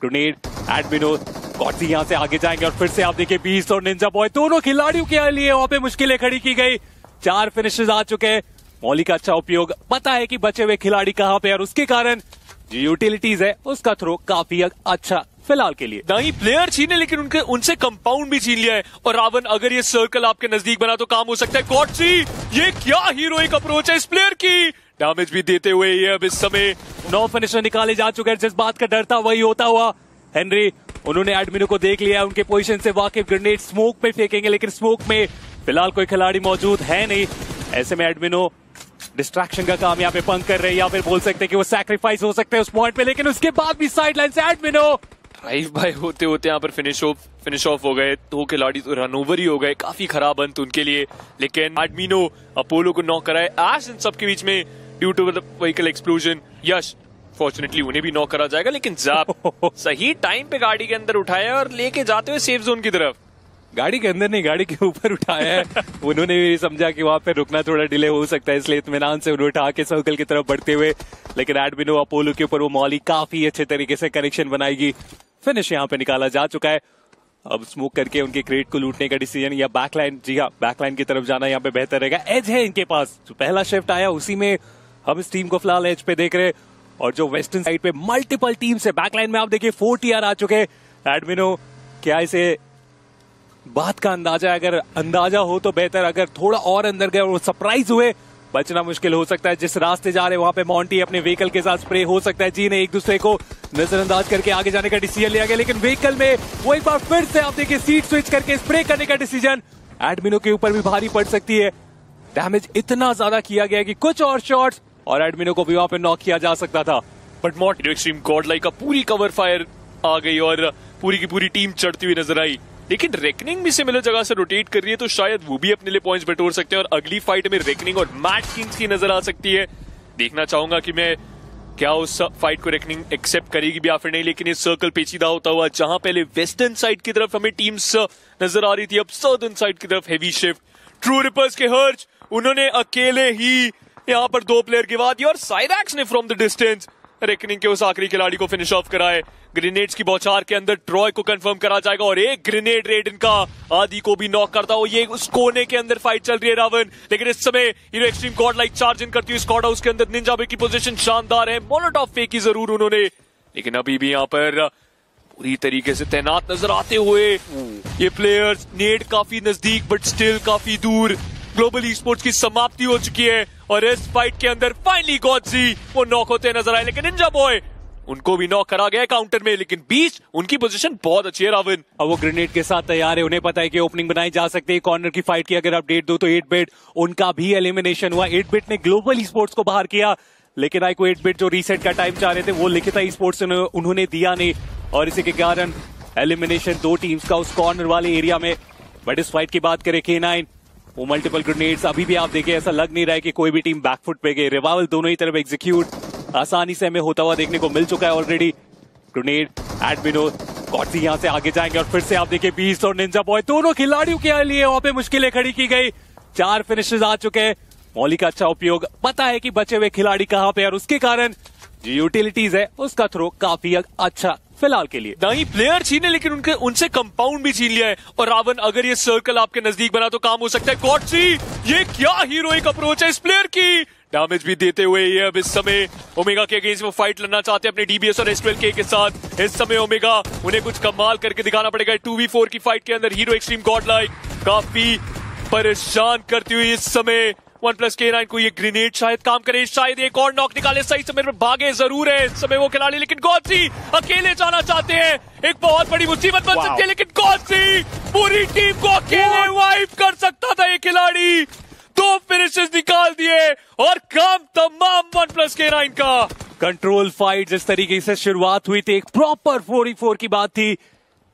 Grenade, एडमिनो, गॉडजी यहाँ से आगे जाएंगे और फिर से आप देखिए बीस्ट और निंजा बॉय दोनों खिलाड़ियों के लिए वहां पे मुश्किलें खड़ी की गई। 4 फिनिशेस आ चुके हैं। मौली का अच्छा उपयोग, पता है कि बचे हुए खिलाड़ी कहाँ पे और उसके कारण जो यूटिलिटीज है उसका थ्रो काफी अच्छा फिलहाल के लिए। नहीं प्लेयर छीने लेकिन उनसे कंपाउंड भी छीन लिया है। और रावण अगर ये सर्कल आपके नजदीक बना तो काम हो सकता है। गॉडजी ये क्या हीरोइक अप्रोच है इस प्लेयर की, डैमेज भी देते हुए ये अब इस समय 9 फिनिशर निकाले जा चुके हैं। जिस बात का डर था वही होता हुआ। हेनरी उन्होंने एडमिनो को देख लिया, उनके पोजीशन से वाकिफ, ग्रेनेड स्मोक पे फेंकेंगे लेकिन स्मोक में फिलहाल कोई खिलाड़ी मौजूद है नहीं। ऐसे में एडमिनो डिस्ट्रैक्शन का काम यहाँ पे पंग कर रहे हैं या फिर बोल सकते हैं कि वो सैक्रिफाइस हो सकते हैं उस पॉइंट पे, लेकिन उसके बाद भी साइडलाइन से एडमिनो ड्राइव बाय होते होते यहाँ पर फिनिश ऑफ हो गए। 2 खिलाड़ी तो रन ओवर ही हो गए, काफी खराब अंत उनके लिए। लेकिन एडमिनो अपोलो को नॉक कराए एश इन सबके बीच में due to the vehicle explosion. यश फॉर्चुनेटली उन्हें भी नॉक करा जाएगा लेकिन जैप सही टाइम पे गाड़ी के अंदर उठाया और लेके जाते हुए सेफ जोन की तरफ। गाड़ी के अंदर नहीं, गाड़ी के ऊपर उठाया है। उन्होंने भी समझा कि वहां पे रुकना थोड़ा डिले हो सकता है, इसलिए इत्मीनान से उन्हें उठा के सर्कल की तरफ बढ़ते हुए। लेकिन एडमिनो अपोलो के ऊपर वो मौली काफी अच्छे तरीके से कनेक्शन बनाएगी। फिनिश यहाँ पे निकाला जा चुका है। अब स्मोक करके उनके क्रेट को लूटने का डिसीजन या बैकलाइन, जी हाँ बैकलाइन की तरफ जाना यहाँ पे बेहतर रहेगा। एज है इनके पास, जो पहला शिफ्ट आया उसी में हम इस टीम को फिलहाल एज पे देख रहे। और जो वेस्टर्न साइड पे मल्टीपल टीम से बैकलाइन में आप देखिए 4 TR आ चुके हैं। एडमिनो क्या इसे बात का अंदाजा, अगर अंदाजा हो तो बेहतर, अगर थोड़ा और अंदर गए और वो सरप्राइज हुए बचना मुश्किल हो सकता है। जिस रास्ते जा रहे हैं वहां पे मॉन्टी अपने व्हीकल के साथ स्प्रे हो सकता है। जी ने एक दूसरे को नजरअंदाज करके आगे जाने का डिसीजन लिया गया, लेकिन व्हीकल में वो एक बार फिर से आप देखिए सीट स्विच करके स्प्रे करने का डिसीजन एडमिनो के ऊपर भी भारी पड़ सकती है। डैमेज इतना ज्यादा किया गया कि कुछ और शॉट्स और एडमिनो को भी वहां पे नॉक किया जा सकता था। बट मॉट एक्सट्रीम गॉडलाइक का पूरी कवर फायर आ गई और पूरी की पूरी टीम चढ़ती हुई नजर आई। लेकिन रेकनिंग भी सिमिलर जगह से रोटेट कर रही है तो शायद वो भी अपने लिए पॉइंट्स बटोर सकते हैं और अगली फाइट में रेकनिंग और मैट किंग्स की नजर आ सकती है। देखना चाहूंगा कि मैं क्या उस फाइट को रेकनिंग एक्सेप्ट करेगी भी या फिर नहीं। लेकिन ये सर्कल पेचीदा होता हुआ, जहां पहले वेस्टर्न साइड की तरफ हमें टीम्स नजर आ रही थी, अब सदर्न साइड की तरफ हेवी शिफ्ट। ट्रू रिपर्स के हर्ज उन्होंने अकेले ही यहाँ पर 2 प्लेयर गिवा दिया और साइरैक्स ने फ्रॉम द डिस्टेंस रेकनिंग के उस आखिरी खिलाड़ी को फिनिश ऑफ कराए। ग्रेनेड्स की बौछार के अंदर ट्रॉय को कंफर्म करा जाएगा और एक ग्रेनेड रेड इनका आदि को भी नॉक करता हो। ये उस कोने के अंदर फाइट चल रही है रावण, लेकिन इस समय hero extreme god like charge in करती हुई स्क्वाड हाउस के अंदर निंजा बे की पोजीशन शानदार है। मोलोटॉव फेंकी जरूर उन्होंने, लेकिन अभी भी यहाँ पर पूरी तरीके से तैनात नजर आते हुए ये प्लेयर्स। नेड काफी नजदीक बट स्टिल काफी दूर। ग्लोबल ई-स्पोर्ट्स की समाप्ति हो चुकी है और इस फाइट के अंदर फाइनली गॉडजी वो नॉक होते नजर आए, लेकिन निंजा बॉय उनको भी नॉक करा गया काउंटर में। लेकिन बीच उनकी पोजीशन बहुत अच्छी है रावण। अब वो ग्रेनेड के साथ तैयार है, उन्हें पता है कि ओपनिंग बनाई जा सकती है। कॉर्नर की फाइट की अगर अपडेट दो तो 8-बिट उनका भी एलिमिनेशन हुआ। 8-बिट ने ग्लोबल ई-स्पोर्ट्स को बाहर किया, लेकिन आई को 8-बिट जो रीसेट का टाइम चाह रहे थे वो लिखिता ई-स्पोर्ट्स उन्होंने दिया नहीं और इसी के कारण एलिमिनेशन 2 टीम्स का उस कॉर्नर वाले एरिया में। बट इस फाइट की बात करें K9, वो मल्टीपल ग्रेनेड्स अभी भी आप देखें ऐसा लग नहीं रहा है कि कोई भी टीम बैकफुट पे गई। रिवाइवल दोनों ही तरफ एग्जीक्यूट आसानी से हमें होता हुआ देखने को मिल चुका है ऑलरेडी। ग्रेनेड, एडमिनो, गॉडजी यहाँ से आगे जाएंगे और फिर से आप देखिए बीस्ट और निंजा बॉय दोनों खिलाड़ियों के लिए वहां पे मुश्किलें खड़ी की गई। 4 फिनिशेस आ चुके हैं। मौली का अच्छा उपयोग, पता है कि बचे हुए खिलाड़ी कहाँ पे और उसके कारण जो यूटिलिटीज है उसका थ्रो काफी अच्छा फिलहाल के लिए। नहीं प्लेयर छीने लेकिन उनसे कंपाउंड भी छीन लिया है। और रावण अगर ये सर्कल आपके नजदीक बना तो काम हो सकता है। गॉडजी ये क्या हीरोइक अप्रोच है इस प्लेयर की, डैमेज भी देते हुए ये अब इस समय ओमेगा के अगेंस्ट वो फाइट लड़ना चाहते हैं अपने डीबीएस और S12K के साथ। इस समय ओमेगा उन्हें कुछ कमाल करके दिखाना पड़ेगा। 2v4 की फाइट के अंदर हीरो एक्सट्रीम गॉडलाइक काफी परेशान करती हुई इस समय 1+K9 को ये ग्रेनेड शायद काम करे, शायद एक और नॉक निकाले। सही समय पर भागे जरूर है इस समय वो खिलाड़ी, लेकिन गॉडजी अकेले जाना चाहते हैं। एक बहुत बड़ी मुसीबत बन सकती है, लेकिन गॉडजी पूरी टीम को अकेले वाइप कर सकता था ये खिलाड़ी। 2 फिनिशेस निकाल दिए और काम तमाम 1+K9 का। कंट्रोल फाइट जिस तरीके से शुरुआत हुई थी, एक प्रॉपर 4v4 की बात थी,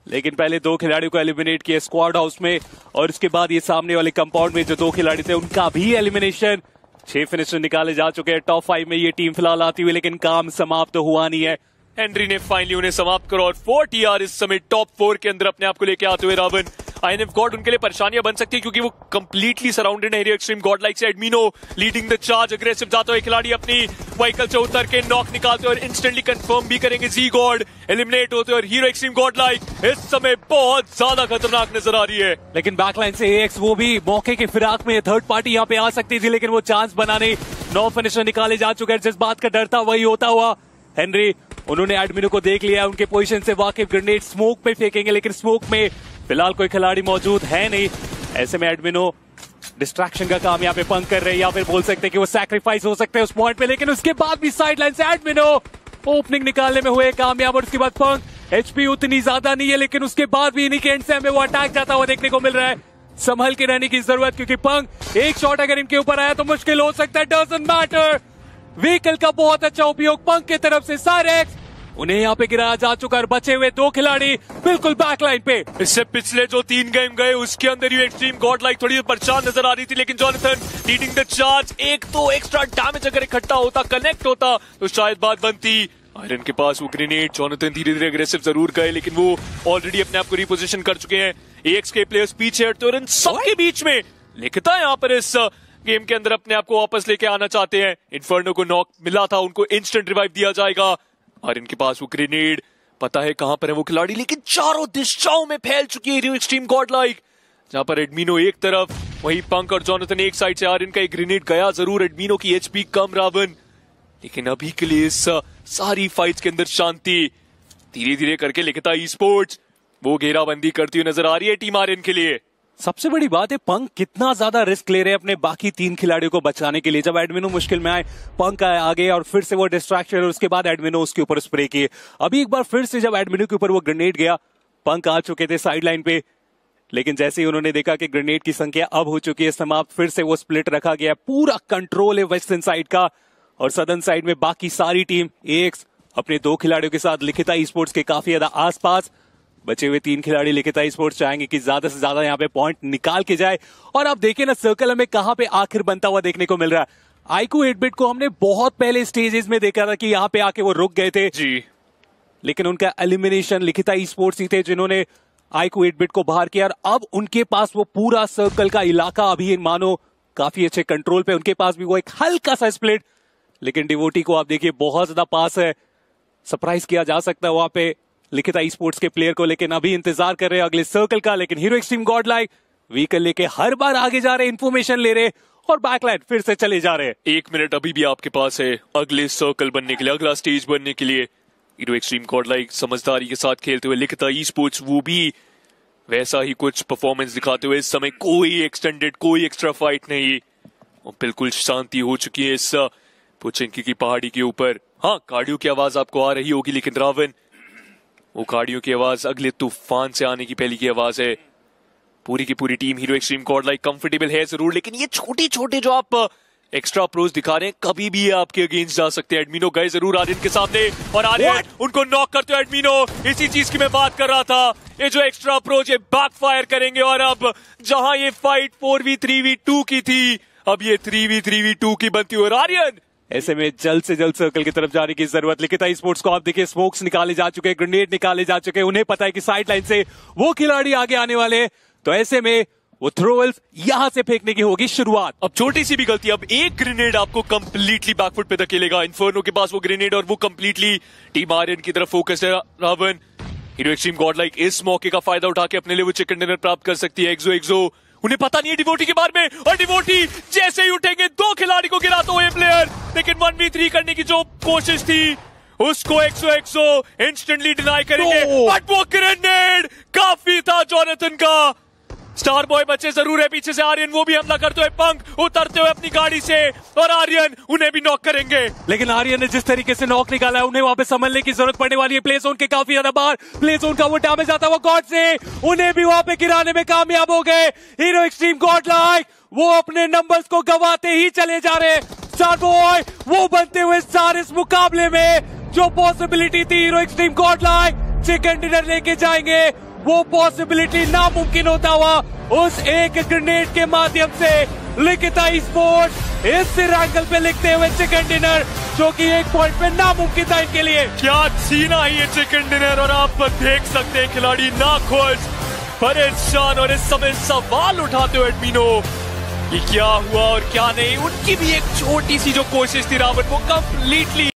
लेकिन पहले 2 खिलाड़ियों को एलिमिनेट किया स्क्वाड हाउस में और उसके बाद ये सामने वाले कंपाउंड में जो 2 खिलाड़ी थे उनका भी एलिमिनेशन। 6 फिनिशर निकाले जा चुके हैं। टॉप 5 में ये टीम फिलहाल आती हुई, लेकिन काम समाप्त तो हुआ नहीं है। हेनरी ने फाइनली उन्हें समाप्त करा और 4 TR इस समय टॉप 4 के अंदर अपने आप को लेके आते हुए रावण आईएनएफ गॉड उनके लिए परेशानियां बन सकती है क्योंकि वो कंप्लीटली सराउंडेड है हीरो एक्सट्रीम गॉड लाइक से। एडमिनो लीडिंग द चार्ज, अग्रेसिव जाते हुए खिलाड़ी अपनी व्हीकल से उतर के नॉक निकालते और इंस्टेंटली कंफर्म भी करेंगे। जी गॉड एलिमिनेट होते और हीरो एक्सट्रीम गॉड लाइक इस समय बहुत ज्यादा खतरनाक नजर आ रही है। लेकिन बैकलाइन से एएक्स वो भी मौके की फिराक में थर्ड पार्टी यहाँ पे आ सकती थी, लेकिन वो चांस बनाने 9 फिनिशर निकाले जा चुके हैं। जिस बात का डर था वही होता हुआ। हेनरी उन्होंने एडमिनो को देख लिया, उनके पोजीशन से वाकिफ, ग्रेनेड स्मोक पे फेंकेंगे, लेकिन स्मोक में फिलहाल कोई खिलाड़ी मौजूद है नहीं। ऐसे में एडमिनो डिस्ट्रैक्शन का काम यहाँ पे पंक कर रहे हैं, या फिर बोल सकते हैं कि वो सैक्रिफाइस हो सकते हैं उस पॉइंट पे। लेकिन उसके बाद भी साइड लाइन से एडमिनो ओपनिंग निकालने में हुए कामयाब, और उसके बाद पंक एचपी उतनी ज्यादा नहीं है, लेकिन उसके बाद भी इन्हीं के एंड से हमें वो अटैक जाता हुआ देखने को मिल रहा है। संभल के रहने की जरूरत, क्योंकि पंक एक शॉट अगर इनके ऊपर आया तो मुश्किल हो सकता है। डजंट मैटर, व्हीकल का बहुत अच्छा उपयोग पंक की तरफ से। साइरेक्स उन्हें यहाँ पे गिराया जा चुका है, बचे हुए 2 खिलाड़ी बिल्कुल बैकलाइन पे। इससे पिछले जो 3 गेम गए उसके अंदर ही एक्सट्रीम गॉड लाइक थोड़ी परेशान नजर आ रही थी, लेकिन जॉनथन लीडिंग द चार्ज, एक तो एक्स्ट्रा डैमेज अगर इकट्ठा होता, कनेक्ट होता तो शायद बात बनती। आयरन के पास वो ग्रेनेड, जॉनथन धीरे धीरे अग्रेसिव जरूर गए, लेकिन वो ऑलरेडी अपने आप को रिपोजिशन कर चुके हैं। एएक्स के प्लेयर्स पीछे हटते और इन सबके बीच में लिखता है यहाँ पर इस गेम के अंदर अपने आप को वापस लेके आना चाहते हैं। इन्फर्नो को नॉक मिला था, उनको इंस्टेंट रिवाइव दिया जाएगा, और इनके पास वो ग्रेनेड पता है कहां पर है वो खिलाड़ी, लेकिन चारों दिशाओं में फैल चुकी है हीरो एक्सट्रीम गॉड लाइक। जहां पर एडमिनो एक तरफ, वहीं पंक और जॉनथन एक साइड से। आर्यन का एक ग्रेनेड गया जरूर, एडमिनो की एचपी कम रावण, लेकिन अभी के लिए इस सारी फाइट्स के अंदर शांति धीरे धीरे करके लिखता ई स्पोर्ट्स वो घेराबंदी करती हुई नजर आ रही है टीम आर्यन के लिए। सबसे बड़ी बात है पंक कितना ज्यादा रिस्क ले रहे हैं अपने बाकी 3 खिलाड़ियों को बचाने के लिए। जब एडमिनो मुश्किल में आए, पंक आगे और फिर से वो डिस्ट्रैक्शन, और उसके बाद एडमिनो उसके ऊपर स्प्रे किए। अभी एक बार फिर से जब एडमिनो के ऊपर वो ग्रेनेड गया, पंक आ चुके थे साइड लाइन पे, लेकिन जैसे ही उन्होंने देखा कि ग्रेनेड की संख्या अब हो चुकी है समाप्त, फिर से वो स्प्लिट रखा गया। पूरा कंट्रोल है वेस्टर्न साइड का, और सदर्न साइड में बाकी सारी टीम एएक्स अपने 2 खिलाड़ियों के साथ लिखिता ई स्पोर्ट्स के काफी ज्यादा आसपास। बचे हुए 3 खिलाड़ी लिखिता ई स्पोर्ट्स चाहेंगे कि ज्यादा से ज्यादा यहाँ पे पॉइंट निकाल के जाए। और आप देखिए ना, सर्कल हमें कहां पे आखिर बनता हुआ देखने को मिल रहा है। आईक्यू 8-बिट को हमने बहुत पहले स्टेजेस में देखा था कि यहाँ पे आके वो रुक गए थे जी, लेकिन उनका एलिमिनेशन लिखिता ई स्पोर्ट्स ही थे जिन्होंने आईक्यू 8-बिट को बाहर किया, और अब उनके पास वो पूरा सर्कल का इलाका अभी मानो काफी अच्छे कंट्रोल पे। उनके पास भी वो एक हल्का सा स्प्लिट, लेकिन डिवोटी को आप देखिए बहुत ज्यादा पास है, सरप्राइज किया जा सकता है वहां पे लिखिता ई स्पोर्ट्स के प्लेयर को। लेकिन अभी इंतजार कर रहे हैं अगले सर्कल का। लेकिन hero extreme god like vehicle लेके हर बार आगे जा रहे, इंफॉर्मेशन ले रहे, और बैकलाइन फिर से चले जा रहे। 1 मिनट अभी भी आपके पास है अगले सर्कल बनने के लिए, अगला स्टेज बनने के लिए। हीरो एक्सट्रीम गॉड लाइक समझदारी के साथ खेलते हुए, लिखिता ई स्पोर्ट्स वो भी वैसा ही कुछ परफॉर्मेंस दिखाते हुए। इस समय कोई एक्सटेंडेड, कोई एक्स्ट्रा फाइट नहीं, और बिल्कुल शांति हो चुकी है इस पुचिंकी की पहाड़ी के ऊपर। हाँ, गाड़ियों की आवाज आपको आ रही होगी, लेकिन रावण वो गाड़ियों की आवाज अगले तूफान से आने की पहले की आवाज है। पूरी की पूरी team hero extreme god like comfortable है जरूर, लेकिन ये छोटे छोटे जो आप एक्स्ट्रा अप्रोच दिखा रहे हैं कभी भी आपके अगेंस्ट जा सकते हैं। एडमिनो गए जरूर आर्यन के सामने, और आर्यन उनको नॉक करते हो। एडमिनो इसी चीज की मैं बात कर रहा था, ये जो एक्स्ट्रा अप्रोच है बैकफायर करेंगे, और अब जहां ये फाइट 4v3v2 की थी, अब ये 3v3v2 की बनती हुई। आर्यन ऐसे में जल्द से जल्द सर्कल की तरफ जाने की जरूरत। लिखिता ई स्पोर्ट्स को आप देखिए, स्मोक्स निकाले जा चुके, ग्रेनेड निकाले जा चुके, उन्हें पता है कि साइड लाइन से वो खिलाड़ी आगे आने वाले, तो ऐसे में वो थ्रोवेल्स यहां से फेंकने की होगी शुरुआत। अब छोटी सी भी गलती, अब एक ग्रेनेड आपको कंप्लीटली बैकफुट पे धकेलेगा। इन्फर्नो के पास वो ग्रेनेड, और वो कंप्लीटली टीम आर्यन की तरफ फोकस है। Ravan hero extreme god like इस मौके का फायदा उठा के अपने लिए वो चिकन डिनर प्राप्त कर सकती है। एक्सो उन्हें पता नहीं है डिवोटी के बारे में, और डिवोटी जैसे ही उठेंगे 2 खिलाड़ी को गिराता हुआ प्लेयर, लेकिन 1v3 करने की जो कोशिश थी उसको एक्सो इंस्टेंटली डिनाई करेंगे। बट वो ग्रेनेड काफी था जॉनथन का। स्टार बॉय बच्चे जरूर है पीछे से, आर्यन वो भी हमला करते हुए, पंक उतरते हुए अपनी गाड़ी से, और आर्यन उन्हें भी नॉक करेंगे। लेकिन आर्यन ने जिस तरीके से नॉक निकाला है, उन्हें वहां पे संभलने की जरूरत पड़ने वाली है। प्ले जोन के काफी ज्यादा बाहर, प्ले जोन का वो डैमेज आता हुआ गॉड से, उन्हें भी वहां पे गिराने में कामयाब हो गए। हीरो एक्सट्रीम गॉड लाइक वो अपने नंबर्स को गंवाते ही चले जा रहे। स्टार बॉय वो बनते हुए सारे इस मुकाबले में जो पॉसिबिलिटी थी hero extreme god like chicken dinner लेके जाएंगे, वो पॉसिबिलिटी नामुमकिन होता हुआ उस एक ग्रेनेड के माध्यम से लिखिता ई स्पोर्ट्स इस एंगल पे लिखते हुए चिकन डिनर, जो कि एक पॉइंट पे नामुमकिन था इनके लिए। क्या छीना ही ये चिकन डिनर, और आप देख सकते हैं खिलाड़ी ना खुश, परेशान और इस समय सवाल उठाते हो एडमिनो कि क्या हुआ और क्या नहीं। उनकी भी एक छोटी सी जो कोशिश थी रावत, वो कंप्लीटली